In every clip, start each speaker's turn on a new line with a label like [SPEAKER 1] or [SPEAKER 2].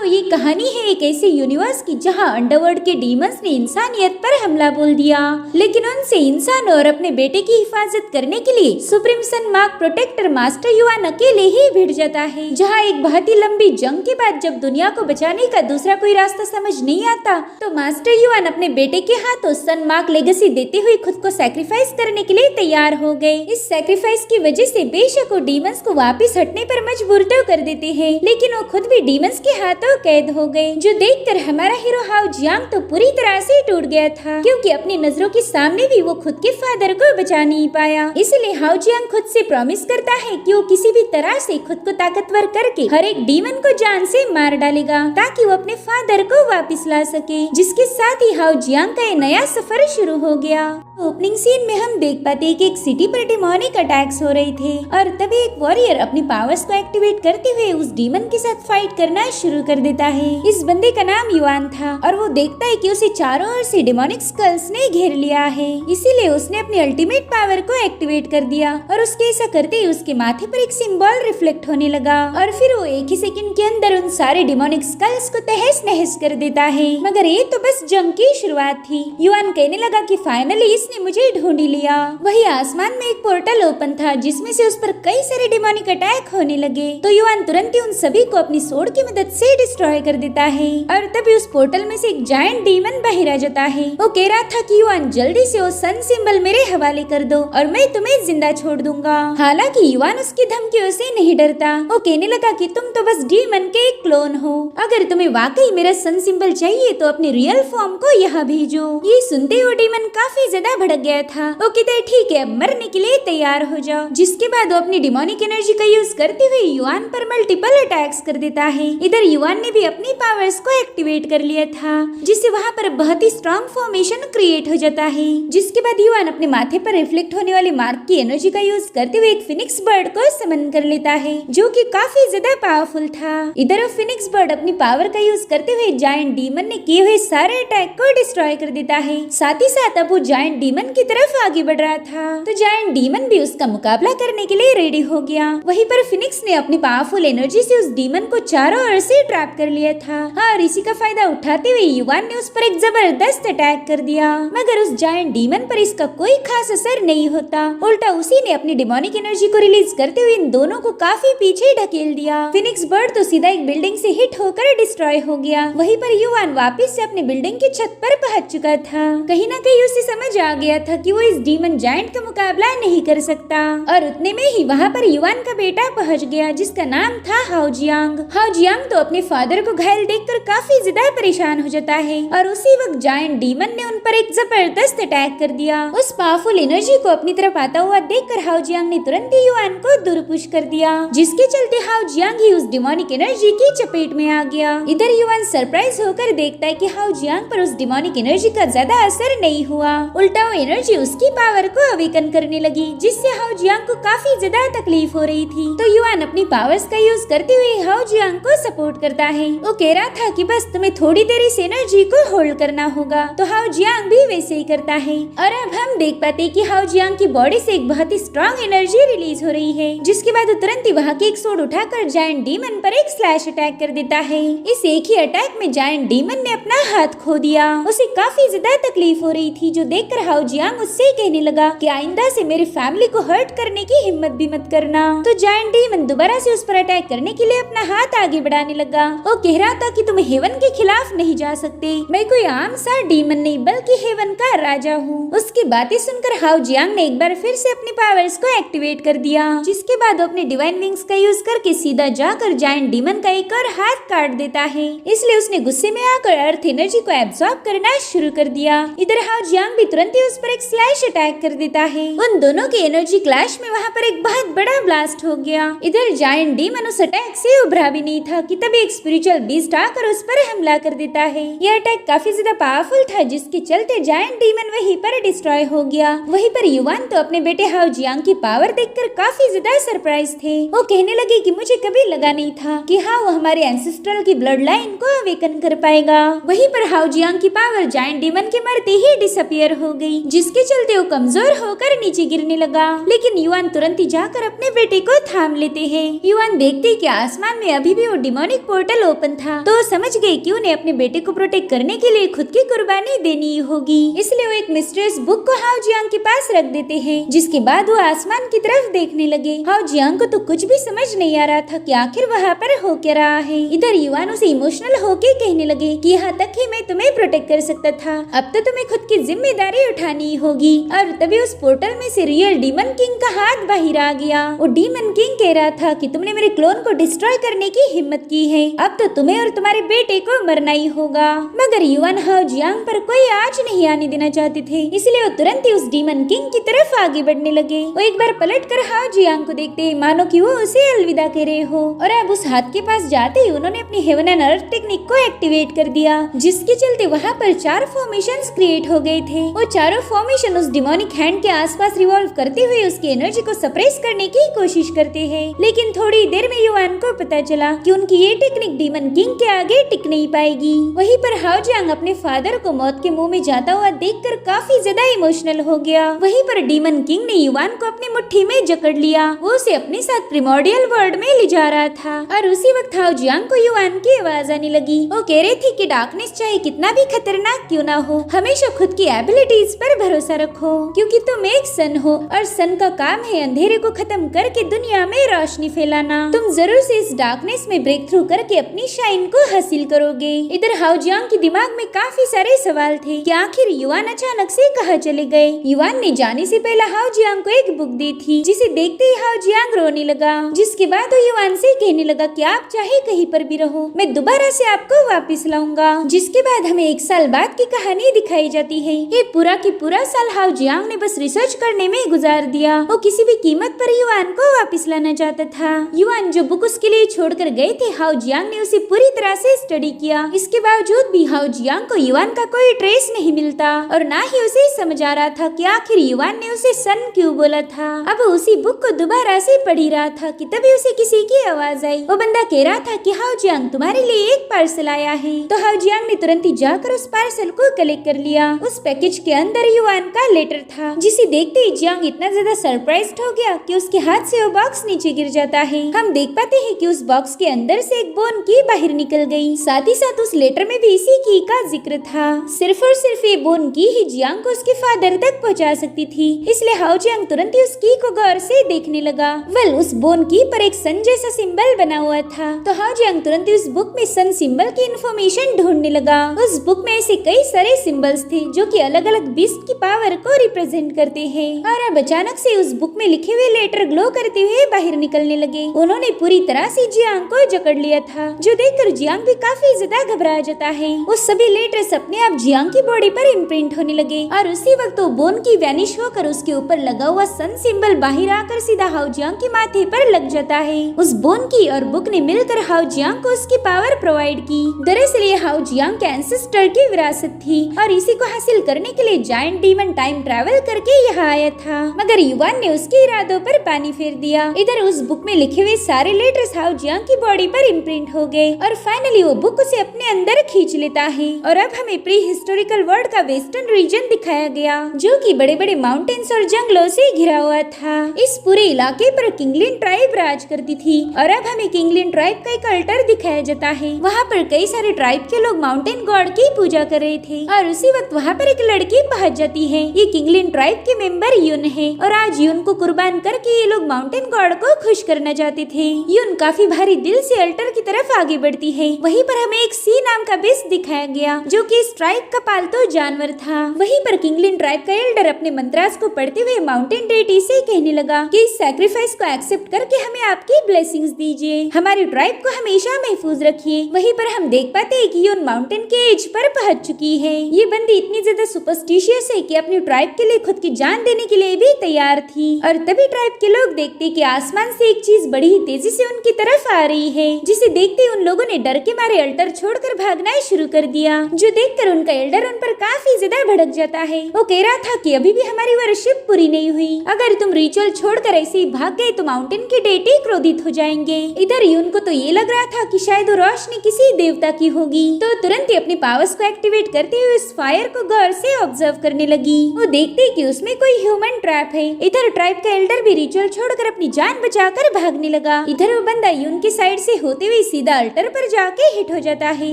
[SPEAKER 1] तो ये कहानी है एक ऐसे यूनिवर्स की जहाँ अंडरवर्ल्ड के डीमंस ने इंसानियत पर हमला बोल दिया, लेकिन उनसे इंसान और अपने बेटे की हिफाजत करने के लिए सुप्रीम सन मार्क प्रोटेक्टर मास्टर युआन अकेले ही भिड़ जाता है। जहाँ एक बहुत ही लंबी जंग के बाद जब दुनिया को बचाने का दूसरा कोई रास्ता समझ नहीं आता, तो मास्टर युआन अपने बेटे के हाथों सन मार्क लेगेसी देते हुए खुद को सैक्रिफाइस करने के लिए तैयार हो गए। इस सैक्रिफाइस की वजह से बेशक वो डीमंस को वापस हटने पर मजबूर तो कर देते हैं, लेकिन वो खुद भी डीमंस के हाथों कैद हो गए, जो देखकर हमारा हीरो हाउ जियांग तो पूरी तरह से टूट गया था, क्योंकि अपनी नजरों के सामने भी वो खुद के फादर को बचा नहीं पाया। इसलिए हाउ जियांग खुद से प्रॉमिस करता है कि वो किसी भी तरह से खुद को ताकतवर करके हर एक डीमन को जान से मार डालेगा, ताकि वो अपने फादर को वापस ला सके। जिसके साथ ही हाउ जियांग का ये नया सफर शुरू हो गया। ओपनिंग सीन में हम देख पाते हैं कि एक सिटी पर डेमोनिक अटैक्स हो रहे थे और तभी एक वॉरियर अपनी पावर्स को एक्टिवेट करते हुए उस डीमन के साथ फाइट करना शुरू कर देता है। इस बंदे का नाम युआन था और वो देखता है कि उसे चारों ओर से डेमोनिक स्कल्स ने घेर लिया है, इसीलिए उसने अपनी अल्टीमेट पावर को एक्टिवेट कर दिया और उसके ऐसा करते ही उसके माथे पर एक सिंबल रिफ्लेक्ट होने लगा और फिर वो एक ही सेकंड के अंदर उन सारे डेमोनिक स्कल्स को तहस नहस कर देता है। मगर ये तो बस जंग की शुरुआत थी। युआन कहने लगा कि फाइनली इसने मुझे ढूंढ लिया। वही आसमान में एक पोर्टल ओपन था जिसमें से उस पर कई सारे डेमोनिक अटैक होने लगे, तो युआन तुरंत ही उन सभी को अपनी सोर्ड की मदद से डिस्ट्रॉय कर देता है और तभी उस पोर्टल में से एक जायंट डीमन बाहर आ जाता है। वो कह रहा था कि युआन जल्दी से वो सन सिंबल मेरे हवाले कर दो और मैं तुम्हें जिंदा छोड़ दूंगा। हालांकि युआन उसकी धमकियों से नहीं डरता। वो कहने लगा कि तुम तो बस डीमन के एक क्लोन हो, अगर तुम्हें वाकई मेरा सन सिंबल चाहिए तो अपने रियल फॉर्म को यहाँ भेजो। ये सुनते ही वो डीमन काफी ज्यादा भड़क गया था। वो कहते ठीक है, मरने के लिए तैयार हो जाओ। जिसके बाद वो अपनी डिमोनिक एनर्जी का यूज करते हुए युआन पर मल्टीपल अटैक्स कर देता है। इधर युआन ने भी अपनी पावर्स को एक्टिवेट कर लिया था, जिससे वहाँ पर बहुत ही स्ट्रॉन्ग फॉर्मेशन क्रिएट हो जाता है। जिसके बाद युआन अपने माथे पर रिफ्लेक्ट होने वाले मार्क की एनर्जी का यूज करते हुए एक फिनिक्स बर्ड को समन कर लेता है, जो कि काफी ज्यादा पावरफुल था। इधर वो फिनिक्स बर्ड अपनी पावर का यूज करते हुए जायंट डीमन ने किए हुए सारे अटैक को डिस्ट्रॉय कर देता है। साथ ही साथ अब वो जायंट डीमन की तरफ आगे बढ़ रहा था, तो जायंट डीमन भी उसका मुकाबला करने के लिए रेडी हो गया। वहीं पर फिनिक्स ने अपनी पावरफुल एनर्जी से उस डीमन को चारों ओर से ट्रैप कर लिया था और इसी का फायदा उठाते हुए युआन ने उस पर एक जबरदस्त अटैक कर दिया। मगर उस जायंट डीमन पर इसका कोई खास असर नहीं होता, उल्टा उसी ने अपनी डिमोनिक एनर्जी को रिलीज करते हुए इन दोनों को काफी पीछे ढकेल दिया। फिनिक्स बर्ड तो सीधा एक बिल्डिंग से हिट होकर डिस्ट्रॉय हो गया। वहीं पर युआन वापस से अपनी बिल्डिंग की छत पर पहुंच चुका था। कहीं न कहीं उसे समझ आ गया था कि वो इस डीमन जायंट का मुकाबला नहीं कर सकता और उतने में ही वहाँ पर युआन का बेटा पहुँच गया, जिसका नाम था हाउ जियांग। हाउ जियांग तो अपने फादर को घायल देखकर काफी ज्यादा परेशान हो जाता है और उसी वक्त जायंट डीमन ने उन पर एक जबरदस्त अटैक कर दिया। उस पावरफुल एनर्जी को अपनी तरफ आता हुआ देखकर हाउ जियांग ने तुरंत ही युआन को दूर पुश कर दिया, जिसके चलते हाउ जियांग ही उस डिमोनिक एनर्जी की चपेट में आ गया। इधर युआन सरप्राइज होकर देखता है कि हाउ जियांग पर उस डिमोनिक एनर्जी का ज्यादा असर नहीं हुआ, उल्टा वो एनर्जी उसकी पावर को अवेकन करने लगी, जिससे हाउ जियांग को काफी ज्यादा तकलीफ हो रही थी। तो युआन अपनी पावर्स का यूज करते हुए हाउ जियांग को सपोर्ट करता है। वो कह रहा था कि बस तुम्हें थोड़ी देर इस एनर्जी को होल्ड करना होगा, तो हाउ जियांग भी वैसे ही करता है और अब हम देख पाते हैं कि हाउ जियांग की बॉडी से एक बहुत ही स्ट्रॉन्ग एनर्जी रिलीज हो रही है। जिसके बाद तुरंत ही वहाँ के एक सोड उठाकर जायंट डीमन पर एक स्लैश अटैक कर देता है। इस एक ही अटैक में जायंट डीमन ने अपना हाथ खो दिया। उसे काफी ज्यादा तकलीफ हो रही थी, जो देखकर हाउ जियांग उससे कहने लगा कि आइंदा से मेरी फैमिली को हर्ट करने की हिम्मत भी मत करना। तो जायंट डीमन दोबारा से उस पर अटैक करने के लिए अपना हाथ आगे बढ़ाने लगा। वो कह रहा था कि तुम हेवन के खिलाफ नहीं जा सकते, मैं कोई आम सा डीमन नहीं बल्कि हेवन का राजा हूँ। उसकी बातें सुनकर हाउ जियांग ने एक बार फिर से अपनी पावर्स को एक्टिवेट कर दिया, जिसके बाद वो अपने डिवाइन विंग्स का यूज करके सीधा जाकर जायंट डीमन का एक और हाथ काट देता है। इसलिए उसने गुस्से में आकर अर्थ एनर्जी को एब्सॉर्ब करना शुरू कर दिया। इधर हाउ जियांग भी तुरंत ही उस पर एक स्लैश अटैक कर देता है। उन दोनों के एनर्जी क्लैश में वहाँ पर एक बहुत बड़ा ब्लास्ट हो गया। इधर जायंट डीमन उस अटैक से उभरा भी नहीं था कि तभी एक स्पिरिचुअल बीस्ट आकर उस पर हमला कर देता है। यह अटैक काफी ज्यादा पावरफुल था, जिसके चलते जायंट डीमन वहीं पर डिस्ट्रॉय हो गया। वहीं पर युआन तो अपने बेटे हाउ जियांग की पावर देखकर काफी ज्यादा सरप्राइज थे। वो कहने लगे कि मुझे कभी लगा नहीं था कि हाँ वो हमारे एंसेस्ट्रल की ब्लड लाइन को अवेकन कर पाएगा। वहीं पर हाउ जियांग की पावर जायंट डीमन के मरते ही डिसअपियर हो गई, जिसके चलते वो कमजोर होकर नीचे गिरने लगा। लेकिन युआन तुरंत ही जाकर अपने बेटे को थाम लेते हैं। युआन देखते कि आसमान में अभी भी वो डिमोनिक पोर्टल पोर्टल ओपन था तो समझ गए कि उन्हें अपने बेटे को प्रोटेक्ट करने के लिए खुद की कुर्बानी देनी होगी। इसलिए वो एक मिस्ट्रियस बुक को हाओ जियांग के पास रख देते हैं, जिसके बाद वो आसमान की तरफ देखने लगे। हाओ जियांग को तो कुछ भी समझ नहीं आ रहा था कि आखिर वहाँ पर हो क्या रहा है। इधर युआन उसे इमोशनल होके कहने लगे कि यहाँ तक ही मैं तुम्हें प्रोटेक्ट कर सकता था, अब तो तुम्हें खुद की जिम्मेदारी उठानी होगी। और तभी उस पोर्टल में से रियल डीमन किंग का हाथ बाहर आ गया। वो डीमन किंग कह रहा था कि तुमने मेरे क्लोन को डिस्ट्रॉय करने की हिम्मत की है, अब तो तुम्हें और तुम्हारे बेटे को मरना ही होगा। मगर युआन हाओ जियांग पर कोई आँच नहीं आने देना चाहते थे, इसलिए वो तुरंत ही उस डीमन किंग की तरफ आगे बढ़ने लगे। वो एक बार पलट कर हाओ जियांग को देखते मानो कि वो उसे अलविदा कह रहे हो, और अब उस हाथ के पास जाते ही उन्होंने अपनी हेवन एंड अर्थ टेक्निक को एक्टिवेट कर दिया, जिसके चलते वहाँ पर 4 फॉर्मेशंस क्रिएट हो गए थे। वो चारों फॉर्मेशन उस डिमोनिक हैंड के आसपास रिवॉल्व करते हुए उसकी एनर्जी को सप्रेस करने की कोशिश करते हैं। लेकिन थोड़ी देर में युआन को पता चला कि उनकी ये टेक्निक डीमन किंग के आगे टिक नहीं पाएगी। वहीं पर हाओ जियांग अपने फादर को मौत के मुंह में जाता हुआ देखकर काफी ज्यादा इमोशनल हो गया। वहीं पर डीमन किंग ने युआन को अपनी मुट्ठी में जकड़ लिया, वो उसे अपने साथ प्रिमोर्डियल वर्ल्ड में ले जा रहा था। और उसी वक्त हाओ जियांग को युआन की आवाज आने लगी। वो कह रही थी कि डार्कनेस चाहे कितना भी खतरनाक क्यों ना हो, हमेशा खुद की एबिलिटीज पर भरोसा रखो, क्योंकि तुम एक सन हो और सन का काम है अंधेरे को खत्म करके दुनिया में रोशनी फैलाना। तुम जरूर से इस डार्कनेस में ब्रेक थ्रू करके अपनी शाइन को हासिल करोगे। इधर हाओ जियांग के दिमाग में काफी सारे सवाल थे कि आखिर युआन अचानक से कहाँ चले गए। युआन ने जाने से पहले हाओ जियांग को एक बुक दी थी, जिसे देखते ही हाओ जियांग रोने लगा, जिसके बाद वो युआन से कहने लगा कि आप चाहे कहीं पर भी रहो, मैं दोबारा से आपको वापस लाऊंगा। जिसके बाद हमें 1 साल बाद की कहानी दिखाई जाती है। ये पूरा की पूरा साल हाओ जियांग ने बस रिसर्च करने में गुजार दिया। वो किसी भी कीमत पर युआन को वापस लाना चाहता था। युआन जो बुक उसके लिए छोड़कर गए थे, हाओ जियांग ने उसे पूरी तरह से स्टडी किया। इसके बावजूद भी हाओ जियांग को युआन का कोई ट्रेस नहीं मिलता, और ना ही उसे समझ आ रहा था कि आखिर युआन ने उसे सन क्यों बोला था। अब उसी बुक को दोबारा से पढ़ ही रहा था कि तभी उसे किसी की आवाज आई। वो बंदा कह रहा था कि हाओ जियांग तुम्हारे लिए एक पार्सल आया है। तो हाओ जियांग ने तुरंत ही जाकर उस पार्सल को कलेक्ट कर लिया। उस पैकेज के अंदर युआन का लेटर था, जिसे देखते ही जियांग इतना ज्यादा सरप्राइज्ड हो गया कि उसके हाथ से वो बॉक्स नीचे गिर जाता है। हम देख पाते हैं कि उस बॉक्स के अंदर से एक बोन की बाहर निकल गई। साथ ही साथ उस लेटर में भी इसी की का जिक्र था। सिर्फ और सिर्फ ये बोन की ही जियांग को उसके फादर तक पहुंचा सकती थी, इसलिए हाओ जियांग तुरंत ही उस की को गौर से देखने लगा। वेल, उस बोन की पर एक सन जैसा सिंबल बना हुआ था, तो हाओ जियांग तुरंत ही उस बुक में सन सिंबल की इन्फॉर्मेशन ढूंढने लगा। उस बुक में ऐसे कई सारे सिंबल्स थे जो कि अलग अलग बीस्ट की पावर को रिप्रेजेंट करते हैं। और अब अचानक से उस बुक में लिखे हुए लेटर ग्लो करते हुए बाहर निकलने लगे। उन्होंने पूरी तरह से जियांग को जकड़ लिया था, जो देखकर जियांग भी काफी ज्यादा घबरा जाता है। वो सभी लेटर्स अपने आप जियांग की बॉडी पर इम्प्रिंट होने लगे, और उसी वक्त वो बोन की वैनिश होकर उसके ऊपर लगा हुआ सन सिंबल बाहर आकर सीधा हाओ जियांग के माथे पर लग जाता है। उस बोन की और बुक ने मिलकर हाओ जियांग को उसकी पावर प्रोवाइड की। दरअसल ये हाओ जियांग के एंसेस्टर की विरासत थी, और इसी को हासिल करने के लिए जायंट डीमन टाइम ट्रैवल करके यहाँ आया था। मगर युआन ने उसके इरादों पर पानी फेर दिया। इधर उस बुक में लिखे हुए सारे लेटर्स हाओ जियांग की बॉडी पर इम्प्रिंट हो गए, और फाइनली वो बुक उसे अपने अंदर खींच लेता है। और अब हमें प्री हिस्टोरिकल वर्ल्ड का वेस्टर्न रीजन दिखाया गया, जो कि बड़े बड़े माउंटेन्स और जंगलों से घिरा हुआ था। इस पूरे इलाके पर किंगलिन ट्राइब राज करती थी, और अब हमें किंगलिन ट्राइब का एक अल्टर दिखाया जाता है। वहाँ पर कई सारे ट्राइब के लोग माउंटेन गॉड की पूजा कर रहे थे, और उसी वक्त वहाँ पर एक लड़की पहुँच जाती है। ये किंगलिन ट्राइब के मेंबर यून है, और आज यून को कुर्बान करके ये लोग माउंटेन गॉड को खुश करना चाहते थे। यून काफी भारी दिल से अल्टर की तरफ आगे बढ़ती है। वहीं पर हमें एक सी नाम का बीस्ट दिखाया गया, जो कि इस ट्राइब का पालतू जानवर था। वहीं पर किंगलिन ट्राइब का एल्डर अपने मंत्रास को पढ़ते हुए माउंटेन डेटी से कहने लगा कि इस सैक्रिफाइस को एक्सेप्ट करके हमें आपकी ब्लेसिंग्स दीजिए, हमारे ट्राइब को हमेशा महफूज रखिए। वहीं पर हम देख पाते हैं कि यून माउंटेन के एज पर पहुंच चुकी है। ये बंदी इतनी ज्यादा सुपरस्टिशियस है कि अपनी ट्राइब के लिए खुद की जान देने के लिए भी तैयार थी। और तभी ट्राइब के लोग देखते कि आसमान से एक चीज बड़ी ही तेजी से उनकी तरफ आ रही है, जिसे देखते उन लोगों ने डर के मारे अल्टर छोड़कर भागना शुरू कर दिया, जो देखकर उनका एल्डर उन पर काफी ज्यादा भड़क जाता है। वो कह रहा था कि अभी भी हमारी वर्शिप पूरी नहीं हुई, अगर तुम रिचुअल छोड़कर ऐसे ही भाग गए तो माउंटेन के डेटी क्रोधित हो जाएंगे। इधर यून को तो ये लग रहा था कि शायद वो रोशनी किसी देवता की होगी, तो तुरंत ही अपनी पावर्स को एक्टिवेट करते हुए उस फायर को गौर से ऑब्जर्व करने लगी। वो देखते कि उसमें कोई ह्यूमन ट्रैप है। इधर ट्राइब का एल्डर भी रिचुअल छोड़कर अपनी जान बचाकर भागने लगा। इधर वो बंदा यून के साइड से होते हुए सीधा अल्टर पर जाके हिट हो जाता है,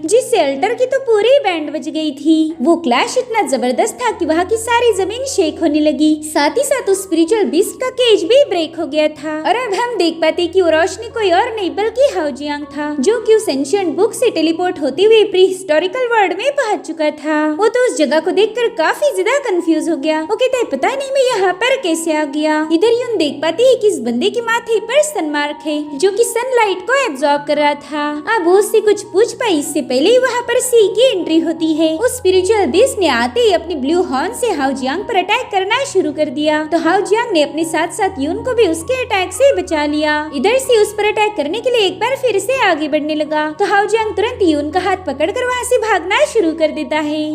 [SPEAKER 1] जिससे अल्टर की तो पूरी बैंड बज गई थी। वो क्लैश इतना जबरदस्त था कि वहाँ की सारी जमीन शेक होने लगी। साथ ही साथ उस स्पिरिचुअल बीस्ट का केज भी ब्रेक हो गया था। और अब हम देख पाते कि वो रोशनी कोई और नहीं बल्कि हाउ जियांग था, जो कि उस एंशिएंट बुक से टेलीपोर्ट होते हुए प्री हिस्टोरिकल वर्ल्ड में पहुंच चुका था। वो तो उस जगह को देखकर काफी ज्यादा कंफ्यूज हो गया। वो कहता है पता नहीं मैं यहाँ पर कैसे आ गया। इधर यून देख पाती है कि इस बंदे के माथे पर सनमार्क है, जो कि सनलाइट को एब्जॉर्ब कर रहा था। अब वो उससे कुछ पूछ पाई इससे पहले ही वहाँ पर सी की एंट्री होती है। उस स्पिरिचुअल बीस्ट ने आते ही अपनी ब्लू हॉर्न से हाउ जियांग पर अटैक करना शुरू कर दिया। तो हाउ जियांग ने अपने साथ साथ यून को भी उसके अटैक से बचा लिया। इधर से उस पर अटैक करने के लिए एक बार फिर से आगे बढ़ने लगा। तो हाउ जियांग तुरंत यून का हाथ पकड़कर वहाँ से भागना शुरू कर देता है,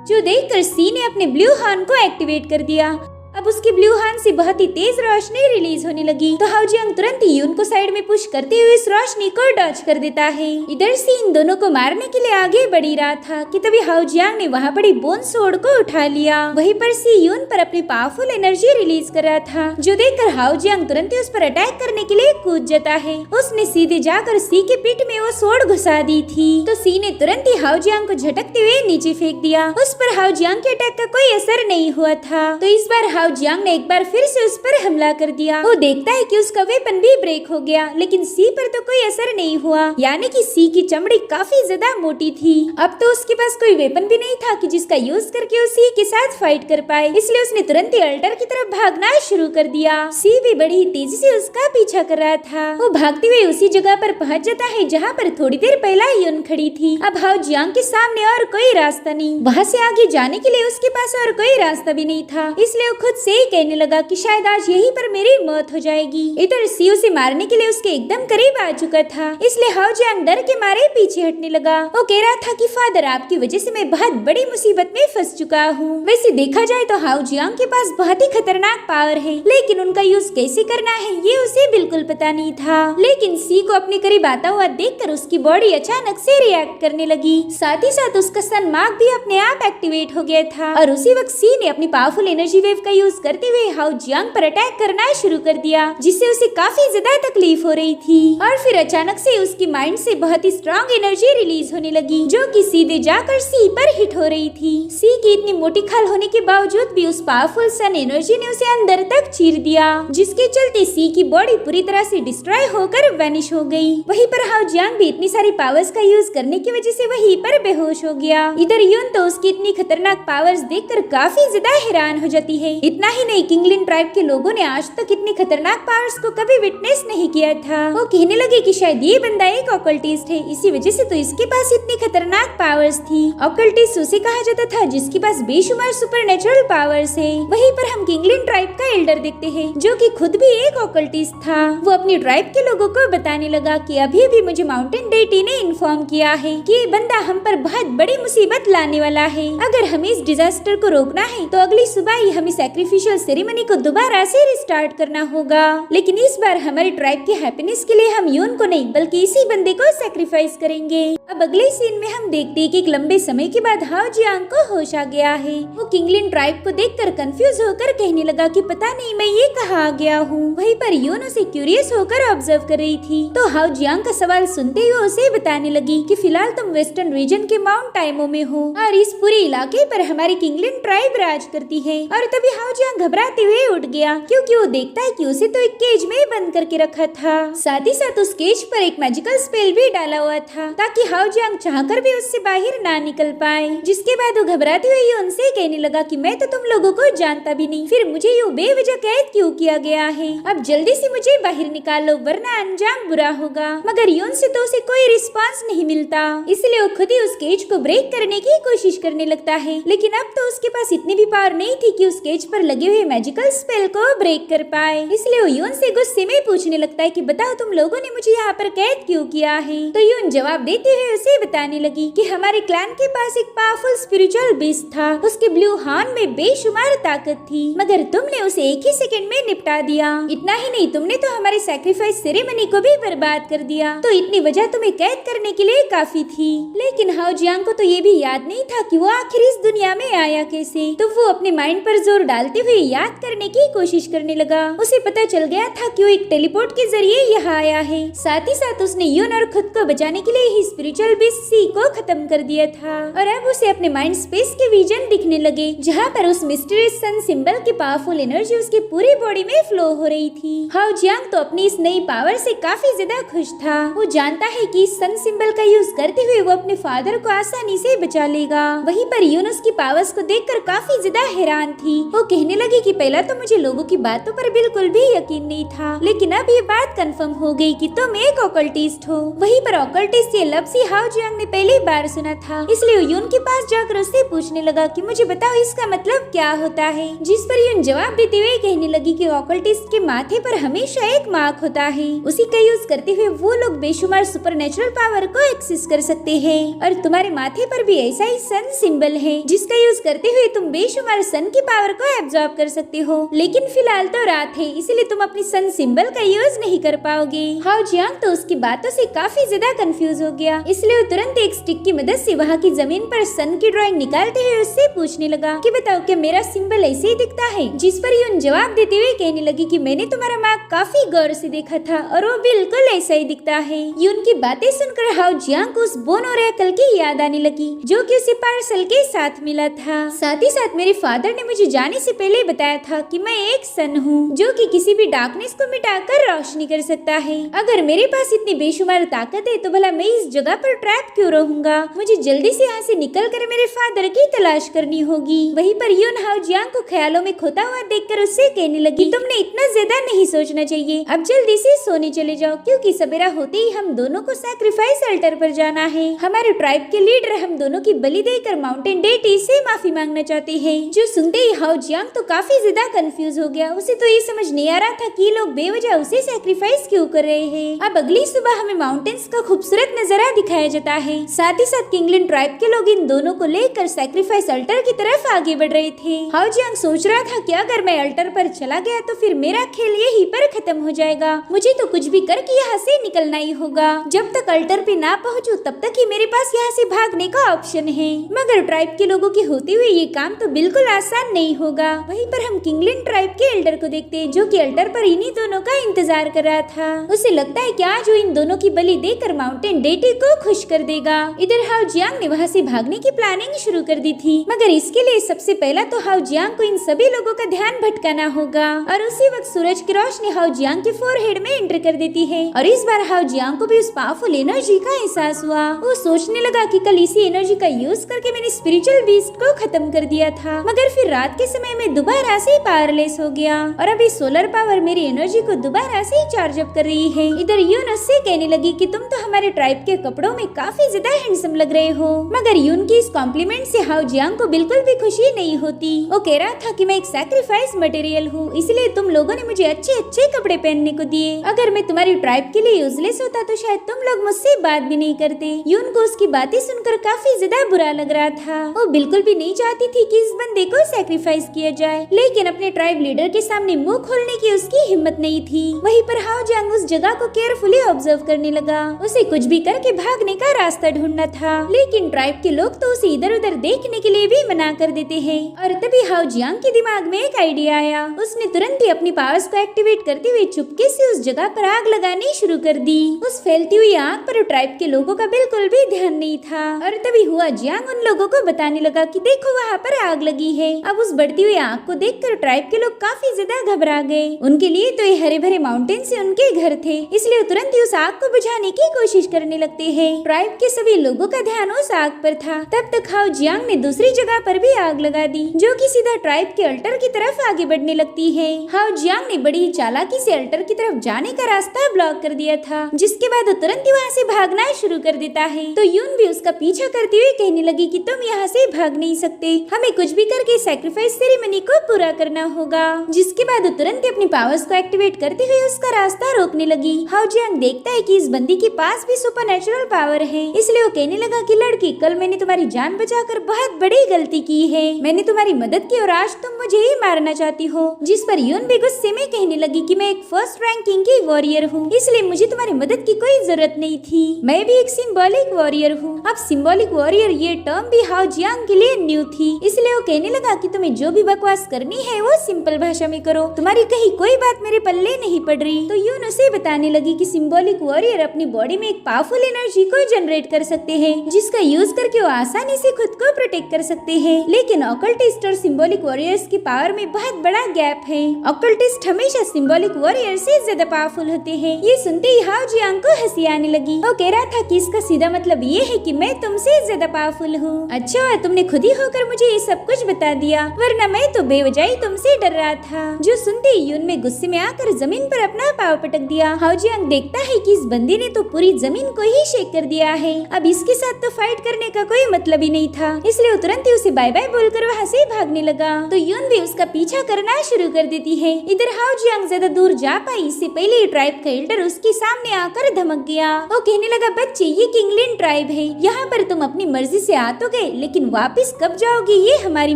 [SPEAKER 1] जो देखकर सी ने अपने ब्लू हॉर्न को एक्टिवेट कर दिया। अब उसकी ब्लू हॉर्न से बहुत ही तेज रोशनी रिलीज होने लगी। तो हाउ जियांग तुरंत ही यून को साइड में पुश करते हुए इस रोशनी को डॉच कर देता है। इधर से इन दोनों को मारने के लिए आगे बढ़ ही रहा था कि तभी हाउ जियांग ने वहाँ पड़ी बोन सोर्ड को उठा लिया। वहीं पर सी यून पर अपनी पावरफुल एनर्जी रिलीज कर रहा था, जो देखकर हाउ जियांग तुरंत ही उस पर अटैक करने के लिए कूद जाता है। उसने सीधे जाकर सी के पीठ में वो सोर्ड घुसा दी थी। तो सी ने तुरंत ही हाउ जियांग को झटकते हुए नीचे फेंक दिया। उस पर हाउ जियांग के अटैक का कोई असर नहीं हुआ था। तो इस बार हाउ जियांग ने एक बार फिर से उस पर हमला कर दिया। वो देखता है कि उसका वेपन भी ब्रेक हो गया, लेकिन सी पर तो कोई असर नहीं हुआ, यानी कि सी की चमड़ी काफी ज्यादा मोटी थी। अब तो उसके पास कोई वेपन भी नहीं था कि जिसका यूज करके वो सी के साथ फाइट कर पाए, इसलिए उसने तुरंत ही अल्टर की तरफ भागना शुरू कर दिया। सी भी बड़ी तेजी से उसका पीछा कर रहा था। वो भागते हुए उसी जगह पर पहुंच जाता है जहाँ पर थोड़ी देर पहला यून खड़ी थी। अब हाउ जियांग के सामने और कोई रास्ता नहीं, वहाँ से आगे जाने के लिए उसके पास और कोई रास्ता भी नहीं था, इसलिए वो खुद से ही कहने लगा कि शायद आज यहीं पर मेरी मौत हो जाएगी। इधर सी उसे मारने के लिए उसके एकदम करीब आ चुका था, इसलिए हाउ जियांग डर के मारे पीछे हटने लगा। वो कह रहा था कि फादर आपकी वजह से मैं बहुत बड़ी मुसीबत में फंस चुका हूँ। वैसे देखा जाए तो हाउ जियांग के पास बहुत ही खतरनाक पावर है, लेकिन उनका यूज कैसे करना है ये उसे बिल्कुल पता नहीं था। लेकिन सी को अपने करीब आता हुआ देखकर उसकी बॉडी अचानक से रिएक्ट करने लगी। साथ ही साथ उसका सन मार्क भी अपने आप एक्टिवेट हो गया था और उसी वक्त सी ने अपनी पावरफुल एनर्जी वेव का यूज करते हुए हाउ जियांग पर अटैक करना शुरू कर दिया, जिससे उसे काफी ज्यादा तकलीफ हो रही थी। और फिर अचानक से उसकी माइंड से बहुत ही स्ट्रॉन्ग एनर्जी रिलीज होने लगी, जो कि सीधे जाकर सी पर हिट हो रही थी। सी की इतनी मोटी खाल होने के बावजूद भी उस पावरफुल सन एनर्जी ने उसे अंदर तक चीर दिया, जिसके चलते सी की बॉडी पूरी तरह से डिस्ट्रॉय होकर वैनिश हो गई। वहीं पर हाउ जियांग भी इतनी सारी पावर्स का यूज करने की वजह से वहीं पर बेहोश हो गया। इधर यून तो उसकी इतनी खतरनाक पावर्स देखकर काफी ज्यादा हैरान हो जाती है। इतना ही नहीं, किंगलिन ट्राइब के लोगों ने आज तक इतनी खतरनाक पावर्स को कभी विटनेस नहीं किया था। वो कहने लगे कि शायद ये बंदा एक ऑकल्टिस्ट है, इसी वजह से तो इसके पास इतनी खतरनाक पावर्स थी। ऑकल्टिस्ट उसे कहा जाता था जिसके पास बेशुमार सुपरनेचुरल पावर्स है। वहीं पर हम किंगलिन ट्राइब का एल्डर देखते हैं, जो कि खुद भी एक ऑकल्टिस्ट था। वो अपनी ट्राइब के लोगों को बताने लगा कि अभी भी मुझे माउंटेन डेटी ने इन्फॉर्म किया है कि ये बंदा हम पर बहुत बड़ी मुसीबत लाने वाला है। अगर हमें इस डिजास्टर को रोकना है तो अगली सुबह ही हमें सैक्रिफिशियल सेरेमनी को दोबारा से रिस्टार्ट करना होगा। लेकिन इस बार हमारे ट्राइब के हैप्पीनेस के लिए हम यून को नहीं बल्कि इसी बंदे को सैक्रिफाइस करेंगे। अब अगले सीन में हम देखते हैं कि एक लंबे समय के बाद हाउ जियांग को होश आ गया है। वो किंगलिन ट्राइब को देखकर कंफ्यूज होकर कहने लगा कि पता नहीं मैं ये कहाँ आ गया हूँ। वहीं पर यून उसे क्यूरियस होकर ऑब्जर्व कर रही थी। तो हाउ जियांग का सवाल सुनते हुए उसे बताने लगी कि फिलहाल तुम वेस्टर्न रीजन के माउंट टाइमो में हो और इस पूरे इलाके पर हमारी किंगलिन ट्राइब राज करती है। और तभी हाउ जियांग घबराते हुए उठ गया, क्योंकि वो देखता है कि उसे तो एक केज में बंद करके रखा था। साथ ही साथ उस केज पर एक मैजिकल स्पेल भी डाला हुआ था, ताकि हाउ जियांग चाहकर भी उससे बाहर ना निकल पाए। जिसके बाद वो घबराते हुए उनसे कहने लगा कि मैं तो तुम लोगों को जानता भी नहीं, फिर मुझे यूं बेवजह कैद क्यों किया गया है। अब जल्दी से मुझे बाहर निकालो वरना अंजाम बुरा होगा। मगर यून से तो उसे कोई रिस्पांस नहीं मिलता, इसलिए वो खुद ही उस केज को ब्रेक करने की कोशिश करने लगता है। लेकिन अब तो उसके पास इतनी भी पावर नहीं थी कि उस केज पर लगे हुए मैजिकल स्पेल को ब्रेक कर पाए। इसलिए वो यून से गुस्से में पूछने लगता है कि बताओ तुम लोगों ने मुझे यहाँ पर कैद क्यों किया है। तो यून जवाब देते हुए हुए उसे बताने लगी कि हमारे क्लैन के पास एक पावरफुल स्पिरिचुअल बीस्ट था। उसके ब्लू हॉर्न में बेशुमार ताकत थी, मगर तुमने उसे एक ही सेकंड में निपटा दिया। इतना ही नहीं, तुमने तो हमारे सैक्रिफाइस सेरेमनी को भी बर्बाद कर दिया, तो इतनी वजह तुम्हें कैद करने के लिए काफी थी। लेकिन हाओ जियांग को तो ये भी याद नहीं था कि वो आखिर इस दुनिया में आया कैसे, तो वो अपने माइंड पर जोर डालते हुए याद करने की कोशिश करने लगा। उसे पता चल गया था कि वो एक टेलीपोर्ट के जरिए यहाँ आया है। साथ ही साथ उसने यून और खुद को बचाने के लिए ही स्पिरिचुअल बीस्ट सी को खत्म कर दिया था, और अब उसे अपने माइंड स्पेस के विजन दिखने लगे, जहाँ पर उस मिस्टीरियस सन सिंबल की पावरफुल एनर्जी उसकी पूरी बॉडी में फ्लो हो रही थी। हाओ जियांग तो अपनी इस नई पावर से काफी ज्यादा खुश था। वो जानता है कि इस सन सिंबल का यूज करते हुए वो अपने फादर को आसानी से बचा लेगा। वहीं पर यून उसकी पावर्स को देखकर काफी ज्यादा हैरान थी। वो कहने लगी कि पहला तो मुझे लोगों की बातों पर बिल्कुल भी यकीन नहीं था, लेकिन अब ये बात कंफर्म हो गई कि तुम एक ऑकल्टिस्ट हो। वहीं पर ऑकल्टिस्ट ये लफ्ज ही हाओ जियांग ने पहली बार सुना था, इसलिए यून के पास जाकर उससे पूछने लगा कि मुझे बताओ इसका मतलब क्या होता है। जिस पर यून जवाब देते हुए कहने लगी कि ऑकल्टिस्ट के माथे पर हमेशा एक मार्क होता है, उसी का यूज करते हुए वो लोग बेशुमार सुपरनेचुरल पावर को एक्सेस कर सकते हैं, और तुम्हारे माथे पर भी ऐसा ही सन सिंबल है जिसका यूज करते हुए तुम बेशुमार सन की पावर को एब्जॉर्ब कर सकते हो। लेकिन फिलहाल तो रात है, इसलिए तुम अपनी सन सिंबल का यूज नहीं कर पाओगे। हाओ जियांग तो उसकी बातों से काफी ज्यादा कंफ्यूज हो गया, इसलिए वो तुरंत एक स्टिक की मदद से वहाँ की जमीन पर सन की ड्राइंग निकालते हुए उससे पूछने लगा कि बताओ क्या मेरा सिंबल ऐसे ही दिखता है। जिस पर यून जवाब देते हुए कहने लगी कि मैंने तुम्हारा मार्क काफी गौर से देखा था और वो बिल्कुल ऐसा ही दिखता है। यून की बातें सुनकर हाओ जियांग को उस बोन ओरेकल की याद आने लगी, जो कि उसे पार्सल के साथ मिला था। साथ ही साथ मेरे फादर ने मुझे जाने से पहले बताया था कि मैं एक सन हूँ जो कि किसी भी डार्कनेस को मिटाकर रोशनी कर सकता है। अगर मेरे पास इतनी बेशुमार ताकत है तो भला मैं इस जगह पर ट्रैप क्यों रहूंगा। मुझे जल्दी से यहाँ से निकल कर मेरे फादर की तलाश करनी होगी। वहीं पर यून हाओ जियांग को ख्यालों में खोता हुआ देखकर उससे कहने लगी तुमने इतना ज्यादा नहीं सोचना चाहिए, अब जल्दी से सोने चले जाओ, क्योंकि सवेरा होते ही हम दोनों को सैक्रिफाइस अल्टर पर जाना है। हमारे ट्राइब के लीडर हम दोनों की बलि देकर माउंटेन डेटी से माफी मांगना चाहते हैं। जो सुनते ही हाओ जियांग तो काफी ज्यादा कंफ्यूज हो गया। उसे तो ये समझ नहीं आ रहा था कि लोग बेवजह उसे सैक्रिफाइस क्यों कर रहे हैं। अब अगली सुबह हमें माउंटेन्स का खूबसूरत नजारा दिखाया जाता है। साथ ही साथ किंगलिन ट्राइब के लोग इन दोनों को लेकर सैक्रिफाइस अल्टर की तरफ आगे बढ़ रहे थे। हाओ जियांग सोच रहा था कि अगर मैं अल्टर पर चला गया तो फिर मेरा खेल यहीं पर खत्म हो जाएगा। मुझे तो कुछ भी करके यहाँ से निकलना ही होगा। जब तक अल्टर पे ना पहुँचूं तब तक ही मेरे पास यहाँ से भागने का ऑप्शन है। मगर ट्राइब के लोगों के होते हुए ये काम तो बिल्कुल आसान नहीं होगा। वहीं पर हम किंगलिन ट्राइब के एल्डर को देखते हैं, जो कि अल्टर पर इन्हीं दोनों का इंतजार कर रहा था। उसे लगता है कि आज वो इन दोनों की बलि देकर माउंटेन डेटी को खुश कर देगा। इधर हाओ जियांग ने वहाँ से भागने की प्लानिंग शुरू कर दी थी, मगर इसके लिए सबसे पहला तो हाओ जियांग को इन सभी लोगों का ध्यान भटकाना होगा। और उसी वक्त सूरज की रोशनी हाओ जियांग के फोरहेड में एंटर कर देती है, और इस बार हाओ जियांग को भी उस पावरफुल एनर्जी का एहसास हुआ। वो सोचने लगा कि कल इसी एनर्जी का यूज करके मैंने स्पिरिचुअल बीस्ट को खत्म कर दिया था, मगर फिर रात के समय में दोबारा से पावरलेस हो गया, और अभी सोलर पावर मेरी एनर्जी को दोबारा से चार्ज अप कर रही है। इधर यून उससे कहने लगी कि तुम तो हमारे ट्राइब के कपड़ों में काफी ज्यादा हैंडसम लग रहे हो। मगर यून की इस कॉम्प्लीमेंट से हाओ जियांग को बिल्कुल भी खुशी नहीं होती। वो कह रहा था कि मैं एक सैक्रिफाइस मटेरियल हूँ, इसलिए तुम लोगों ने मुझे अच्छे अच्छे कपड़े पहनने को दिए। अगर मैं तुम्हारी ट्राइब के लिए यूजलेस होता तो शायद तुम लोग मुझसे बात भी नहीं करते। यून को उसकी बातें सुनकर काफी ज्यादा बुरा लग रहा था। वो बिल्कुल भी नहीं चाहती थी कि इस बंदे को सैक्रिफाइस किया जाए, लेकिन अपने ट्राइब लीडर के सामने मुंह खोलने की उसकी हिम्मत नहीं थी। वहीं पर हाओ जियांग उस जगह को केयरफुली ऑब्जर्व करने लगा। उसे कुछ भी करके भागने का रास्ता ढूंढना था, लेकिन ट्राइब के लोग तो उसे इधर उधर देखने के लिए भी मना कर देते हैं। और तभी हाओ जियांग के दिमाग में एक आइडिया आया। उसने तुरंत ही अपनी पावर्स को एक्टिवेट करते हुए चुपके से उस जगह पर आग लगानी शुरू कर दी। उस फैलती हुई आग पर ट्राइब के लोगों का बिल्कुल भी ध्यान नहीं था, और तभी हुआ जियांग उन लोगों को बताने लगा कि देखो वहाँ पर आग लगी है। अब उस बढ़ती हुई आग को देखकर ट्राइब के लोग काफी ज्यादा घबरा गए। उनके लिए तो ये हरे भरे माउंटेन से उनके घर थे, इसलिए तुरंत ही उस आग को बुझाने की कोशिश करने लगते हैं। ट्राइब के सभी लोगों का ध्यान उस आग पर था। तब तक हाओ जियांग ने दूसरी जगह पर भी आग लगा दी, जो कि सीधा ट्राइब के अल्टर की तरफ आगे बढ़ने लगती है। हाओ जियांग ने बड़ी ही चालाकी से अल्टर की तरफ जाने का रास्ता ब्लॉक कर दिया था, जिसके बाद वो तुरंत ही वहाँ से भागना शुरू कर देता है। तो यून भी उसका पीछा करते हुए कहने लगी कि तुम यहाँ से भाग नहीं सकते, हमें कुछ भी करके सैक्रिफाइस सेरेमनी को पूरा करना होगा। जिसके बाद वो तुरंत ही अपनी पावर्स को एक्टिवेट करते हुए उसका रास्ता रोकने लगी। हाओ जियांग देखता है कि इस बंदी के पास भी सुपरनेचुरल पावर है। इसलिए वो कहने लगा कि लड़की, कल मैंने तुम्हारी जान बचाकर बहुत बड़ी गलती की है। मैंने तुम्हारी मदद की और आज तुम मुझे ही मारना चाहती हो। जिस पर यून भी गुस्से में कहने लगी कि मैं एक फर्स्ट रैंकिंग की वॉरियर हूँ, इसलिए मुझे तुम्हारी मदद की कोई जरूरत नहीं थी। मैं भी एक सिंबॉलिक वॉरियर हूँ। अब सिंबॉलिक वॉरियर ये टर्म भी हाओ जियांग के लिए न्यू थी। इसलिए वो कहने लगा कि तुम्हें जो भी बकवास करनी है वो सिंपल भाषा में करो, तुम्हारी कहीं कोई बात मेरे पल्ले नहीं पड़ रही। तो यून उसे बताने लगी कि सिंबॉलिक वॉरियर अपनी बॉडी में एक पावरफुल एनर्जी को जनरेट कर सकते हैं, जिसका यूज करके वो आसानी से खुद को प्रोटेक्ट कर सकते हैं। लेकिन ऑकल्टिस्ट और सिंबॉलिक वॉरियर्स की पावर में बहुत बड़ा गैप है। ऑकल्टिस्ट हमेशा सिंबॉलिक वॉरियर से ज्यादा पावरफुल होते हैं। ये सुनते ही हाओ जियांग को हंसी आने लगी। वो कह रहा था कि इसका सीधा मतलब ये है कि मैं तुमसे ज्यादा पावरफुल हूँ। अच्छा, तुमने खुद ही होकर मुझे ये सब कुछ बता दिया, वरना मैं तो बेवजह तुमसे डर रहा था। जो सुनते ही यून में गुस्से में आकर जमीन पर अपना पाव पटक दिया। हाओ जियांग देखता है कि इस बंदे ने तो पूरी जमीन को ही शेक कर दिया है। अब इसके साथ तो फाइट करने का कोई मतलब ही नहीं था, इसलिए वो तुरंत ही उसे बाय बाय बोलकर वहाँ से भागने लगा। तो यून भी उसका पीछा करना शुरू कर देती है। इधर हाओ जियांग ज्यादा दूर जा पाई इससे पहले ट्राइब का एल्डर उसके सामने आकर धमक गया। वो कहने लगा, बच्चे, ये किंगलिन ट्राइब है, यहाँ पर तुम अपनी मर्जी से आ तो गए, लेकिन वापस कब जाओगे ये हमारी